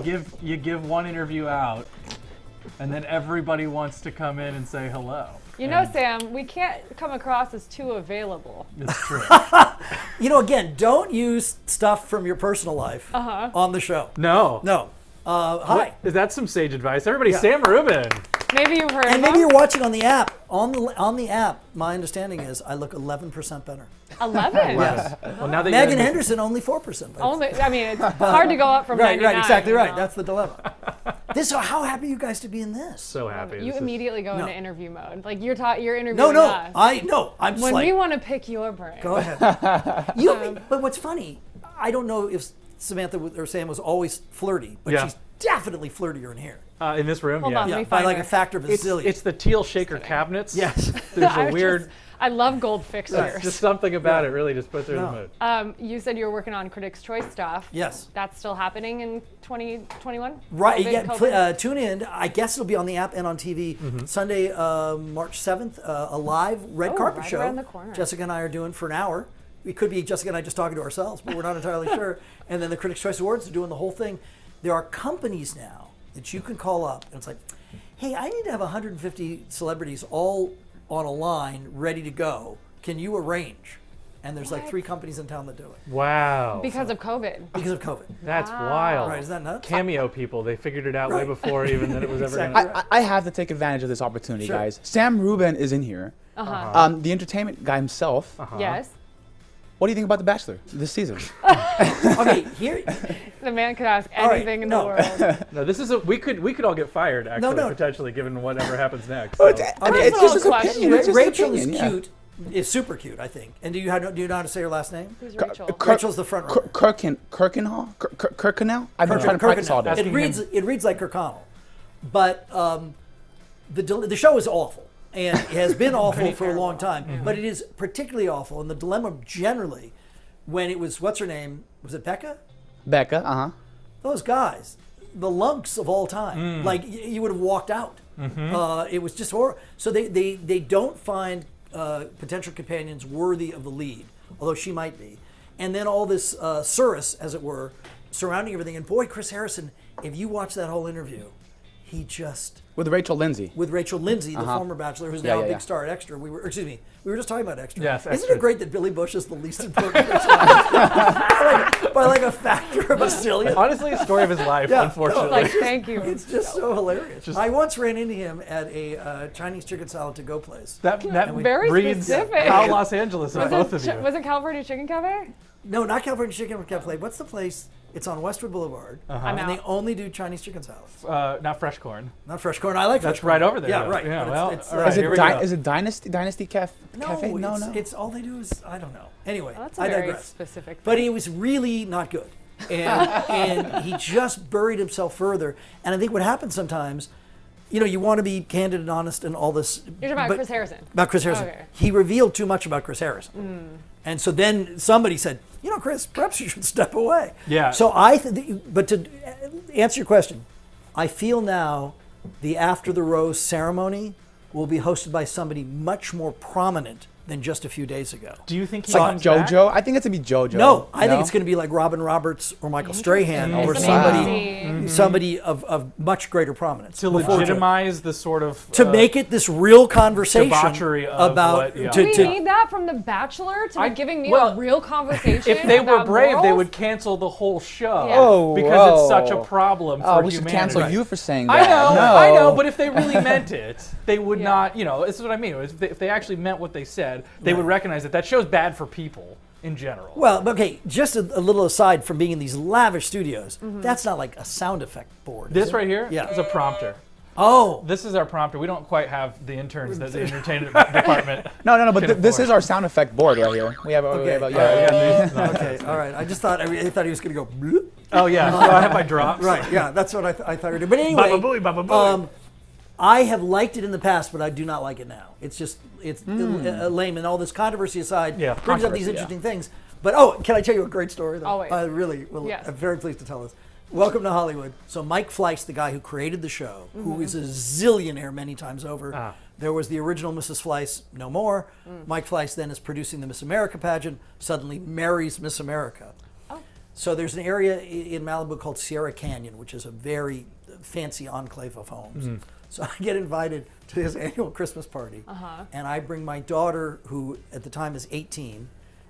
give one interview out, and then everybody wants to come in and say hello. You know, Sam, we can't come across as too available. It's true. Again, don't use stuff from your personal life on the show. No. No. Hi. Is that some sage advice? Everybody, Sam Rubin. Maybe you've heard And of maybe him. you're watching on the app. On the app, my understanding is I look 11% better. 11. Yes. Well, now that Megan you're Henderson only 4% better. Only, I mean, it's hard to go up from Right, 99. exactly you right. know? That's the dilemma. How happy are you guys to be in this? so happy. You This is- immediately go No. into interview mode. Like you're interviewing No, us. I'm just When like, we want to pick your brain. go ahead. But what's funny, I don't know if Samantha or Sam was always flirty, but Yeah. she's definitely flirtier in here. in this room, Hold yeah. on. Yeah, me by find like her. a factor of a It's, zillion. it's the teal shaker cabinets. Yes. There's I a was weird, I love gold fixtures. just something about it really just puts her in the mood. You said you were working on Critics' Choice stuff. Yes. That's still happening in 2021? Right, COVID? tune in. I guess it'll be on the app and on TV Sunday, March 7th, a live red carpet right show. around the corner. Jessica and I are doing for an hour. It could be Jessica and I just talking to ourselves, but we're not entirely sure. And then the Critics' Choice Awards are doing the whole thing. There are companies now that you can call up, and it's like, hey, I need to have 150 celebrities all on a line ready to go. Can you arrange? And there's like 3 companies in town that do it Wow. Because of COVID. because of COVID. That's wild. Right, is that nuts? Cameo people, they figured it out way Right. before even that it was ever Exactly. going to. I have to take advantage of this opportunity, Sure. guys. Sam Rubin is in here. The entertainment guy himself. Yes. What do you think about The Bachelor this season? Okay, here. The man could ask All right, anything in no. the world. No, this is we could all get fired actually no. potentially given whatever happens next. I So. mean, it's just his question. opinion. It's just his Rachel is opinion, yeah. cute. Is super cute, I think. And do you know how to say her last name? Who's Rachel? Rachel's the front runner. Kirkconnell? Kirkconnell? I've been trying to practice all day. Asking It reads like Kirkconnell, but the show is awful and it has been awful for a long time. But it is particularly awful, and the dilemma generally, when it was what's her name? Was it Becca? Becca, Those guys, the lunks of all time. Like you would have walked out. It was just horrible. So they don't find potential companions worthy of the lead, although she might be. And then all this cirrus, as it were, surrounding everything. And boy, Chris Harrison, if you watch that whole interview, he just with Rachel Lindsay. with Rachel Lindsay, the former Bachelor, who's Yeah, now a yeah, big yeah. star at Extra. We were just talking about Extra. Yes, Isn't Extra. it great that Billy Bush is the least important person on Extra? by like a factor of a zillion? Honestly, a story of his life, Yeah. unfortunately. Like, thank you. It's just so hilarious. I once ran into him at a Chinese chicken salad to go place. that Very reads specific. how Los Angeles of both of Was you. was it California Chicken Cafe? No, not California Chicken Cafe. What's the place? It's on Westwood Boulevard, I'm and they out. only do Chinese chicken salads. Not fresh corn. Not fresh corn. I like fresh That's corn. right over there. Yeah, though. right. Yeah, But well, it's, all right, Is here it we go. is it Dynasty Cafe? no, No. it's all they do is I don't know. Anyway, Well, that's a I very digress. specific But thing. he was really not good, and he just buried himself further. And I think what happens sometimes, you want to be candid and honest and all this. You're talking about but- Chris Harrison. About Chris Harrison. Okay. He revealed too much about Chris Harrison. And so then somebody said, Chris, perhaps you should step away. Yeah. So but to answer your question, I feel now the After the Rose ceremony will be hosted by somebody much more prominent than just a few days ago. Do you think he So comes back? JoJo? I think it's gonna be JoJo. No, I think it's going to be like Robin Roberts or Michael Strahan or somebody of much greater prominence. to before legitimize the sort of to make it this real conversation debauchery of about what- yeah. Do we to, need that from The Bachelor to be giving me well, a real conversation? if they were about brave, they morals? would cancel the whole show. Yeah. Oh, because it's such whoa. a problem for Oh, we humanity. should cancel you for saying I that. know, No. I know, but if they really meant it, they would Yeah. not, this is what I mean. If they actually meant what they said, they would recognize that show's bad for people in general. Well, okay, just a little aside from being in these lavish studios, that's not like a sound effect board. is This it? right here Yeah. is a prompter. Oh, This is our prompter. We don't quite have the interns that the entertainment department. No, but can this afford. is our sound effect board right here. We have a, Okay. okay, all right. I thought he was going to go. Bloop. Oh yeah, so I have my drops. Right, yeah, that's what I thought he did. But anyway, Baba booey, baba booey. I have liked it in the past, but I do not like it now. It's just lame, and all this controversy aside, Yeah, brings up these controversy, interesting things. But can I tell you a great story? Though? Always. I really will. Yes. I'm very pleased to tell this. Welcome to Hollywood. So Mike Fleiss, the guy who created the show, who is a zillionaire many times over. There was the original Mrs. Fleiss, no more. Mike Fleiss then is producing the Miss America pageant, suddenly marries Miss America. So there's an area in Malibu called Sierra Canyon, which is a very fancy enclave of homes. So I get invited to his annual Christmas party, and I bring my daughter, who at the time is 18,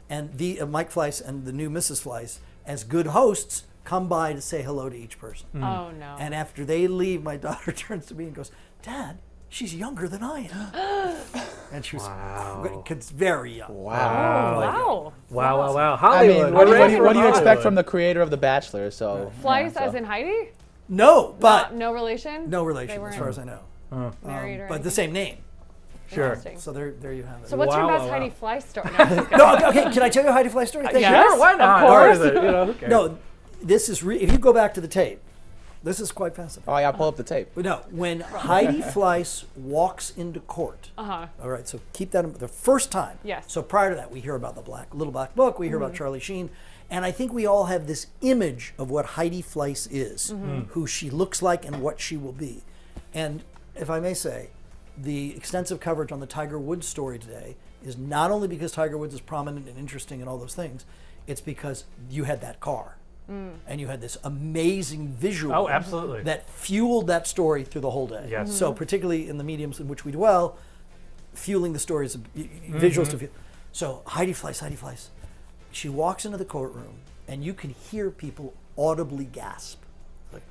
and Mike Fleiss and the new Mrs. Fleiss, as good hosts, come by to say hello to each person. Oh no. And after they leave, my daughter turns to me and goes, "Dad, she's younger than I am." And she was very young. Wow. Wow. I Hollywood. mean, what do you Hollywood. expect from the creator of The Bachelor? So Fleiss yeah, as in Heidi? No, but No relation? no They relation weren't as far as I know. married or But the anything? same name. Sure. Interesting. So there you have it. So what's your Wow, best wow. Heidi Fleiss story? No, I'm just kidding. No, okay. Can I tell you a Heidi Fleiss story? Thank yes. Sure, why not? Of course. Or is it, who cares? No, this is if you go back to the tape, this is quite fascinating. oh yeah, pull up the tape. But no, when Heidi Fleiss walks into court. Uh-huh. All right, so keep that in the first time. Yes. So prior to that, we hear about the Little Black Book. We hear about Charlie Sheen, and I think we all have this image of what Heidi Fleiss is, who she looks like, and what she will be. And if I may say, the extensive coverage on the Tiger Woods story today is not only because Tiger Woods is prominent and interesting and all those things, it's because you had that car. And you had this amazing visual Oh, absolutely. that fueled that story through the whole day. Yes. So particularly in the mediums in which we dwell, fueling the stories of visuals to fuel. So Heidi Fleiss, she walks into the courtroom and you can hear people audibly gasp, like,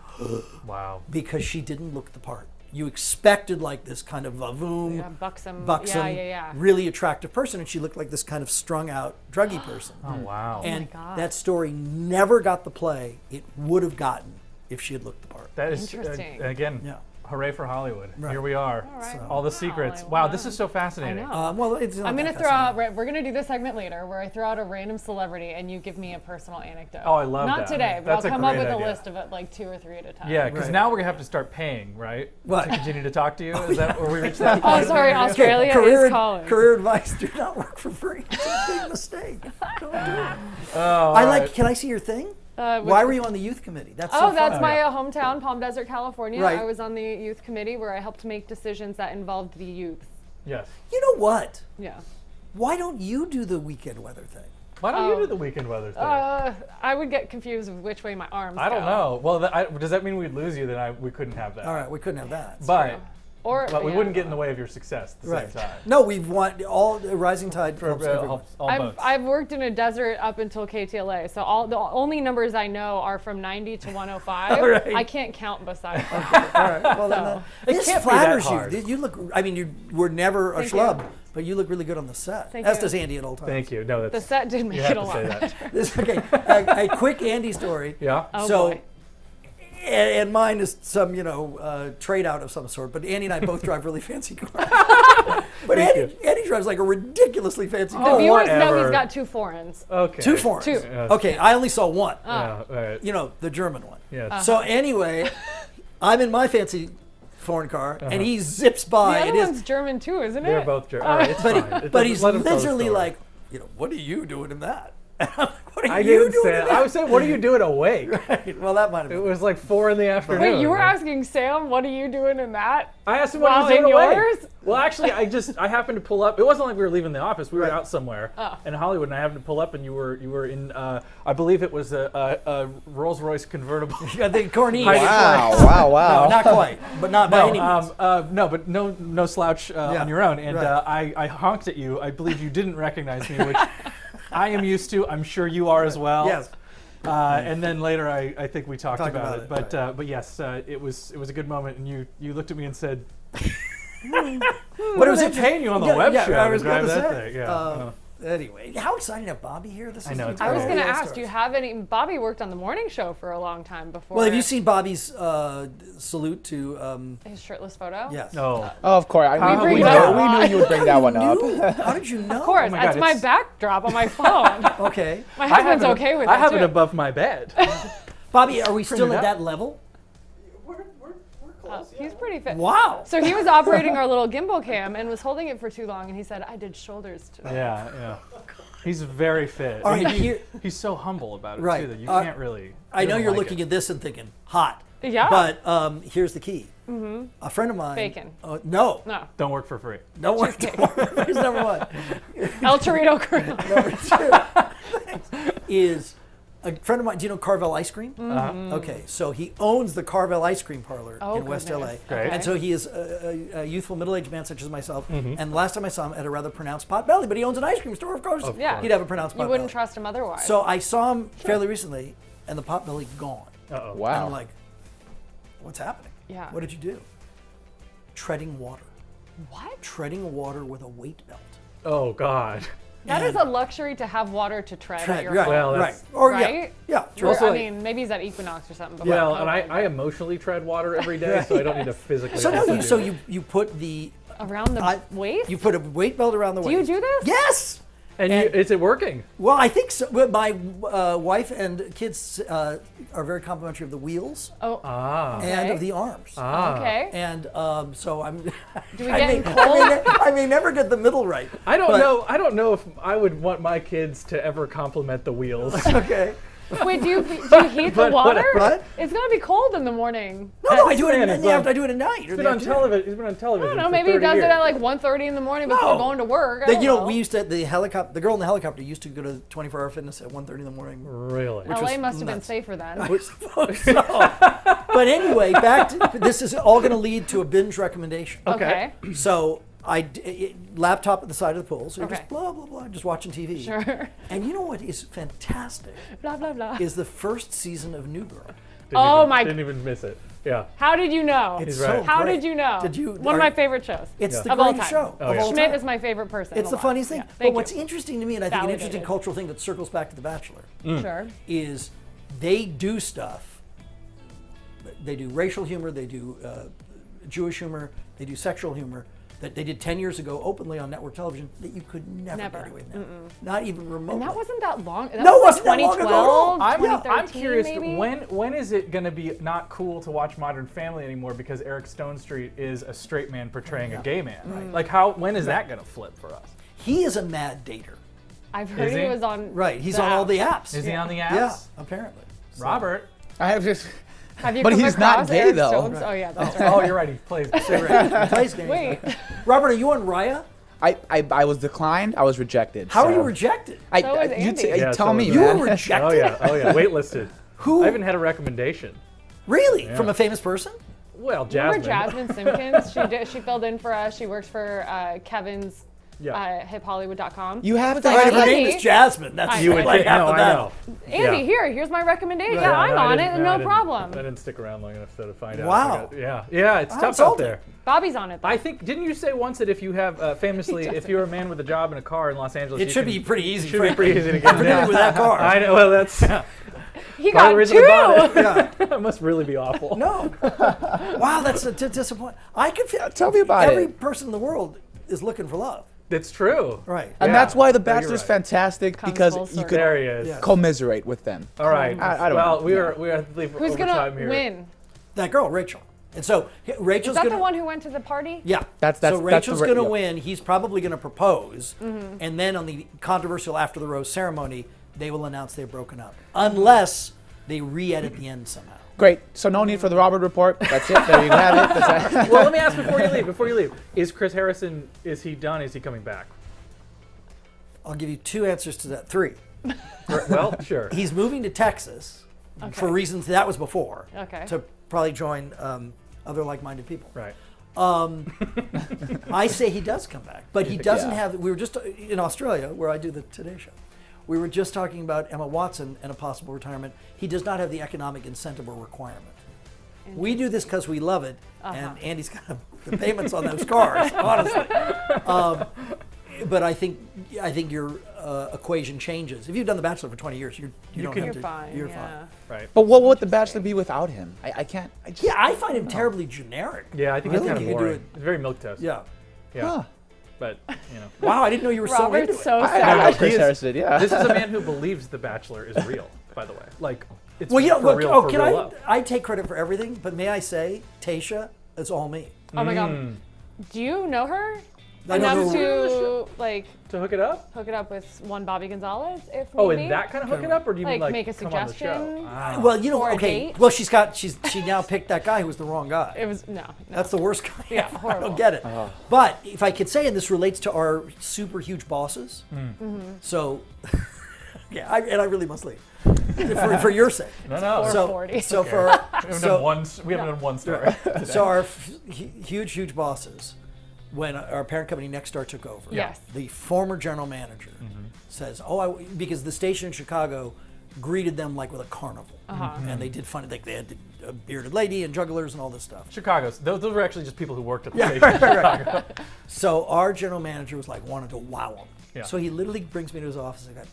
Wow. because she didn't look the part. You expected like this kind of vavoom, Yeah, buxom. Yeah. really attractive person, and she looked like this kind of strung out druggy person. Oh, wow. And God. that story never got the play it would have gotten if she had looked the part. That is, Interesting. again, Yeah. hooray for Hollywood. Right. Here we are. All right. All the secrets. Wow, this is so I fascinating. know. Well, it's not I'm going to that throw out, fascinating. we're going to do this segment later where I throw out a random celebrity and you give me a personal anecdote. Oh, I love Not that. today, but That's a I'll come up great with a idea. list of it, like 2 or 3 at a time. Yeah, because Right. now we're going to have to start paying, right? What? To continue to talk to you? Is that where we reached that Oh, point? sorry, Australia is calling. Career advice: do not work for free. It's a big mistake. Don't do it. Oh, I like. alright. Can I see your thing? Which- Why were you on the youth committee? That's so Oh, that's fun. my hometown, Palm Desert, California. Right. I was on the youth committee where I helped make decisions that involved the youth. Yes. You know what? Yeah. Why don't you do the weekend weather thing? Why don't you do the weekend weather thing? I would get confused with which way my arms I don't go. know. Well, does that mean we'd lose you? Then we couldn't have that. All right, we couldn't have that. But we yeah. wouldn't get in the way of your success at the Right. same time. No, we want all rising tide helps everyone. Helps all boats. I've worked in a desert up until KTLA, so the only numbers I know are from 90 to 105. All right. I can't count besides that. All right. Well, then this can't be that flatters hard. you. You look. I mean, you were never a Thank you. schlub, but you look really good on the set. Thank As you. does Andy at all times. Thank you. No, The that's set did make you it have a to lot say better. that. This, okay, a quick Andy story. Yeah. Oh, so, boy. and mine is some, trade out of some sort. But Andy and I both drive really fancy cars. But Andy drives like a ridiculously fancy The car. viewers know whatever. he's got 2 foreigns. Okay. 2 foreigns. 2. Yeah. Okay, I only saw one. Yeah. All right. The German one. Yeah. So anyway, I'm in my fancy foreign car, and he zips The by. other and his- one's German too, isn't They're it? both All right. It's but, fine. It but doesn't- he's let him tell the literally story. like, what are you doing in that? And I'm like, what are I you didn't doing say in that. I that? was saying, what are you doing awake? Well, that might have It been. was like 4 in the afternoon. Wait, you were asking Sam, what are you doing in that? I asked him what While he was doing in awake. yours? Well, actually, I happened to pull up. It wasn't like we were leaving the office. We were Right. out somewhere Oh. in Hollywood, and I happened to pull up, and you were in. I believe it was a Rolls Royce convertible. I think Cornelius. Wow. No, not quite, but not by any means. No, but no slouch on your own. And right. I honked at you. I believe you didn't recognize me, which I am used to. I'm sure you are as well. Yes. And then later, I think we talked Talked about about it. it, But yes, it was a good moment, and you looked at me and said, But it was "They're paying you on the yeah, web yeah, show I to was drive gonna that say, thing." Yeah. Anyway, how exciting to have Bobby here. This is I know, it's I was great. going to all ask, stars. do you have any? Bobby worked on the morning show for a long time before. Well, have you seen Bobby's salute to? his shirtless photo? Yes. No. Oh, of course. How We we knew know? you would bring that one up. How did you know? Of course, my that's God, my it's- backdrop on my phone. Okay, My husband's okay with it I have too. it above my bed. Bobby, are we still it at up. that level? He's pretty fit. Wow. So he was operating our little gimbal cam and was holding it for too long, and he said, "I did shoulders today." Yeah. He's very fit. All right, He- here- he's so humble about it Right. too that you can't really. I know you're like looking it. at this and thinking hot. Yeah. But here's the key. A friend of mine. Bacon. No. No, Don't work for free. Don't worry. Here's number one. El Torito Grill. Number two is a friend of mine, do you know Carvel Ice Cream? Okay, so he owns the Carvel Ice Cream Parlor Oh, in West LA. goodness. Great. And so he is a youthful middle-aged man such as myself. And last time I saw him, had a rather pronounced pot belly, but he owns an ice cream store, of course. Yeah. He'd have a pronounced pot You wouldn't belly. trust him otherwise. So I saw him fairly recently, and the pot belly gone. Uh-oh. And Wow. I'm like, what's happening? Yeah. What did you do? Treading water. what? Treading water with a weight belt. Oh God. That is a luxury to have water to tread at your right, home. Well, right. that's- Or Right? yeah, true. Also, I like- mean, maybe he's at Equinox or something. But Well, like, and okay. I emotionally tread water every day, so I don't need to physically. So no, also you, do so it. you put the Around the waist? you put a weight belt around the Do you waist. do this? Yes. and is it working? Well, I think so. Well, my wife and kids are very complimentary of the wheels Oh, Ah. and Okay. of the arms. okay. And so I'm. Do we I get may, in cold? I may never get the middle right. I don't but- know. I don't know if I would want my kids to ever compliment the wheels. Okay. Wait, do you heat the But water? whatever. What? It's gonna be cold in the morning. No, I do it in It's the afternoon. I do it at night. He's been on television. He's been on television. I don't know, for maybe he 30 does years. it at like 1:30 in the morning before No. going to work. I The, don't you know, know. we used to the girl in the helicopter used to go to 24-hour fitness at 1:30 in the morning. Really? was LA must have been nuts. safer then. I suppose so. But anyway, back to this is all going to lead to a binge recommendation. Okay. So laptop at the side of the pool. So you're Okay. just blah blah blah, just watching TV. Sure. And you know what is fantastic Blah blah blah. is the first season of New Girl. Didn't even miss it. Yeah. How did you know? It's He's right. so How great. did you know? Did you? One of my favorite shows. It's Yeah. the Of all greatest time. show Oh, of yeah. all Schmidt time. is my favorite person. It's in the lot. funniest thing. Yeah, But thank what's you. interesting to me, and I think an interesting Validated. cultural thing that circles back to The Bachelor, Sure. is they do stuff. They do racial humor, they do Jewish humor, they do sexual humor that they did 10 years ago openly on network television that you could never Never. get away with now. Not even remotely. And that wasn't that long. That No, it was wasn't that long ago at all. 2012, I'm 2013 curious. maybe? When is it going to be not cool to watch Modern Family anymore because Eric Stonestreet is a straight man portraying a gay man? Right. Like when is that going to flip for us? He is a mad dater. I've heard Is he he? was on. Right, he's the on all apps. the apps. Is he on the apps? Yeah, apparently. So- Robert. I have just. Have you But come he's not across gay, Eric though. Stoltz? Oh yeah, that's right. Oh, you're right. He plays. He plays games. Wait, Robert, are you on Raya? I was declined. I was rejected. How are so- you rejected? I, So is you Andy. you Yeah, tell so me, is You man. were rejected? Oh yeah. Oh yeah. Waitlisted. Who? I even had a recommendation. Really? From a famous person? Well, remember Jasmine. Jasmine Simpkins? She filled in for us. She works for Kevin's Yeah. hiphollywood.com. You have Was to like, Right, if her Andy, name is Jasmine. That's You would like think. half No, the I battle. know. Andy, Yeah. here's my recommendation. Right. Yeah, No, I'm no, I on didn't- it, no, I no didn't- problem. I didn't stick around long enough to find out. Wow. Yeah, it's I'm tough out salty. there. Bobby's on it. Though. I think, didn't you say once that if you have, famously, if you're a man with a job in a car in Los Angeles, It you should can- be pretty easy. It should be frankly. pretty easy to get Particularly down. with that car. I know, well, that's he part of the got reason I bought two. it. Yeah. That must really be awful. No. Wow, that's a disappointment. I could feel. Tell me about every it. person in the world is looking for love. It's true. Right. And Yeah. that's why The No, you're Bachelor's right. fantastic Comes because full you circle. could There he is. Yeah. commiserate with them. All right. I don't well, know. we have to leave Who's overtime gonna here. win? That girl, Rachel. And so Rachel's Is that gonna. the one who went to the party? Yeah. That's so the Rachel's ra- going to yeah. win. He's probably going to propose, Mm-hmm. and then on the controversial after the rose ceremony, they will announce they've broken up, unless they re-edit the end somehow. Great. So no need for the Robert report. That's it. There you have it. That's Well, let me ask before you leave. Is Chris Harrison, is he done? Is he coming back? I'll give you two answers to that. Three. Well, sure. He's moving to Texas for reasons that was before. Okay. To probably join other like-minded people. Right. I say he does come back, but he doesn't Yeah. have. We were just in Australia where I do the Today Show. We were just talking about Emma Watson and a possible retirement. He does not have the economic incentive or requirement. We do this because we love it, and Andy's got the payments on those cars, honestly. But I think your equation changes. If you've done The Bachelor for 20 years, you don't can- have You're to. fine. You're yeah. fine. Right. But what would The Bachelor be without him? I can't. I just, Yeah, I find him terribly generic. Yeah, I think Really? it's kind You of could do boring. it- It's very milquetoast. Yeah. Yeah. Huh. But, you know. Wow, I didn't know you were so into Robert's it. so I sad. like Chris He is- Harrison. Yeah. This is a man who believes The Bachelor is real, by the way. Like, it's Well, you know, for look, real, for can real I? love. I take credit for everything, but may I say, Tayshia, it's all me. Oh my Mm. god. Do you know her? I know Enough who- to like To hook it up? hook it up with one Bobby Gonzalez, if Oh, maybe? and that kind of hook it up? Or do you mean Like, like make a come on the show? suggestion? Ah. Well, you know, For a okay. date? Well, she now picked that guy who was the wrong guy. It was no. That's the worst guy. Yeah, ever. I horrible. don't get it. But if I could say, and this relates to our super huge bosses, so yeah, and I really must leave. for your sake. No, no. Or So, 40. so for we haven't done one. We haven't done one story. so our huge bosses, when our parent company Nexstar took over, Yes. the former general manager says, "Oh, because the station in Chicago greeted them like with a carnival, and they did fun. Like they had a bearded lady and jugglers and all this stuff. Chicago's. Those were actually just people who worked at the Yeah, station in right. Chicago. So our general manager was like wanted to wow them. Yeah. So he literally brings me to his office and goes,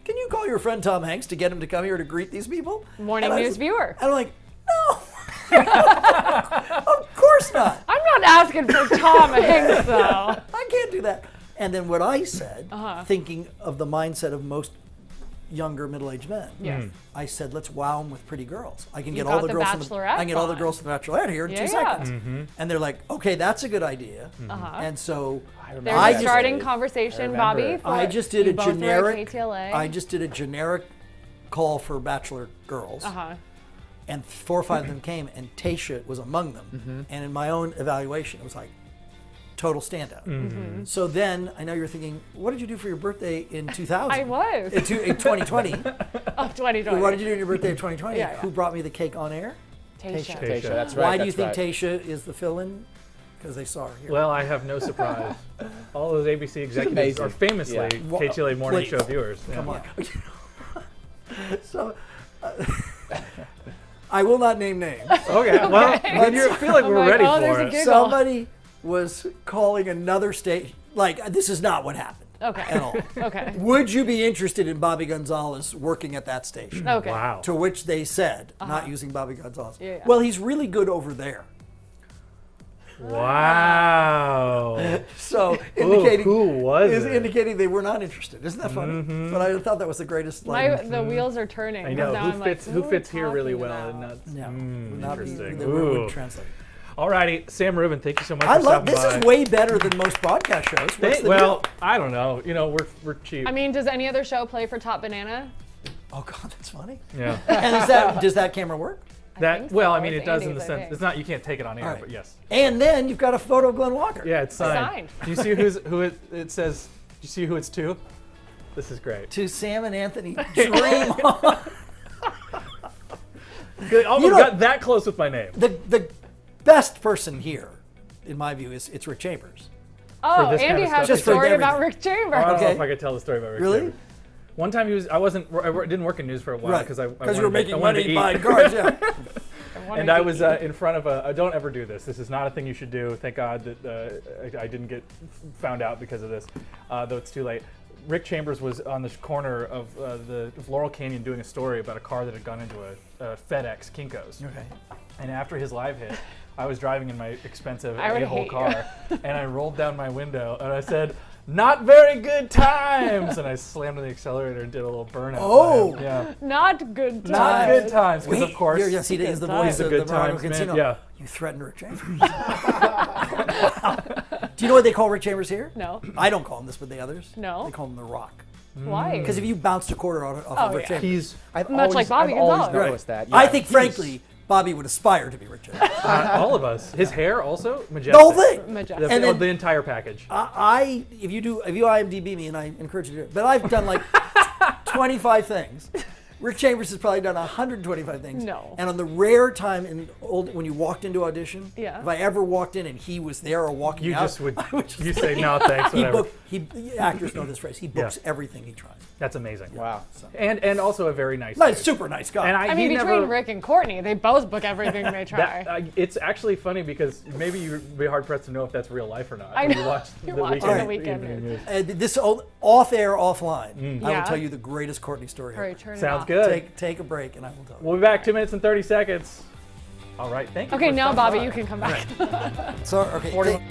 "Can you call your friend Tom Hanks to get him to come here to greet these people?" Morning And I news was- viewer. And I'm like, "No, of course not. I'm not asking for Tom Hanks though. I can't do that." And then what I said, Uh-huh. thinking of the mindset of most younger middle-aged men, Yes. I said, "Let's wow them with pretty girls. I can You get got all the the girls from the Bachelorette I can get all the on. girls from the Bachelorette here in Yeah, 2 yeah. seconds." And they're like, "Okay, that's a good idea." Uh-huh. And so There's I a just- starting I conversation, remember. Bobby. For I just did you a both were at generic. KTLA. I just did a generic call for Bachelor girls, Uh-huh. and 4 or 5 of them came, and Tasha was among them. Mm-hmm. And in my own evaluation, it was like total standout. Mm-hmm. So then I know you're thinking, what did you do for your birthday in 2000? I was. In 2020. Of 2020. What did you do on your birthday in 2020? Yeah, yeah. Who brought me the cake on air? Tasha. Tasha. Tasha, that's right. Why do you that's think right. Tasha is the fill-in? Because they saw her here. Well, I have no surprise. All those ABC executives amazing. are famously Yeah. KTLA morning Please. show viewers. Come Yeah. on. So, I will not name names. Okay, well, then you feel like I'm we're like, ready oh, for there's a it. giggle. Somebody was calling another station. Like, this is not what happened Okay. at all. Okay. Would you be interested in Bobby Gonzalez working at that station? Okay. Wow. To which they said, not using Bobby Gonzalez. Yeah, yeah. Well, he's really good over there. Wow. So Ooh, indicating who was is it? indicating they were not interested. Isn't that funny? But I thought that was the greatest. The wheels are turning. I know. Now Who I'm fits? like, Who are fits we here really talking well? about? And not. Yeah, would not be, interesting. they Ooh. wouldn't translate. Alrighty, Sam Rubin, thank you so much I for love stopping this. by. Is way better than most broadcast shows. What's the well, deal? I don't know. You know, we're cheap. I mean, does any other show play for Top Banana? Oh God, that's funny. yeah. And does that camera work? That think well, so. I mean, It's it does in Andy's, the I sense think. it's not. You can't take it on air, All right. but yes. And then you've got a photo of Glenn Walker. Yeah, it's signed. Signed. Do you see who it says? Do you see who it's to? This is great. To Sam and Anthony, dream on. Good, almost You know- got that close with my name. The best person here, in my view, is it's Rick Chambers. Oh, this kind Andy of has stuff. a Just for story about everything. Rick Chambers. I don't know Okay. if I could tell the story about Rick Really? Chambers. One time I didn't work in news for a while Right. because I you were wanted to making eat. money buying cars. Yeah. And I was in front of a. Don't ever do this. This is not a thing you should do. Thank God that I didn't get found out because of this, though it's too late. Rick Chambers was on the corner of of Laurel Canyon doing a story about a car that had gone into a FedEx Kinko's. Okay. And after his live hit, I was driving in my expensive I would a-hole hate you. car, and I rolled down my window and I said, "Not very good times," and I slammed on the accelerator and did a little burnout. Oh. Yeah. Not good times. Not good times, because Wait, of course. yes, he is the Good voice times. of Good the Bernardo times, man, Casino. yeah. You threatened Rick Chambers. Do you know what they call Rick Chambers here? No. I don't call him this, but the others. No. They call him the Rock. Why? Because if you bounced a quarter off Oh, of Rick yeah. Chambers, He's. I've Much always, like Bobby I've always Gonzalez. noticed that. I Yeah, think, he's- frankly, Bobby would aspire to be Rick Chambers. All of us. His hair also majestic. The whole thing. Majestic. And then- the entire package. If you IMDb me, and I encourage you to do it, but I've done like 25 things. Rick Chambers has probably done 125 things. No. And on the rare time when you walked into audition, Yeah. if I ever walked in and he was there or walking You out, just would. I would just You say no thanks. he Whatever. actors know this phrase. He books Yeah. everything he tries. That's amazing. Wow. And also a very nice. Nice, dude. super nice guy. And I mean, he between never, Rick and Courtney, they both book everything they try. That, it's actually funny because maybe you'd be hard pressed to know if that's real life or not. I when know. You watch You're the watching weekend, the Weekend evening News. news. This off air, offline. I Yeah. will tell you the greatest Courtney story. All right, ever. turn it Sounds off. good. Take a break, and I will tell you. We'll be back 2 minutes and 30 seconds. All right, thank you. Okay, for now stopping Bobby, by. you can come back. So, okay. 41.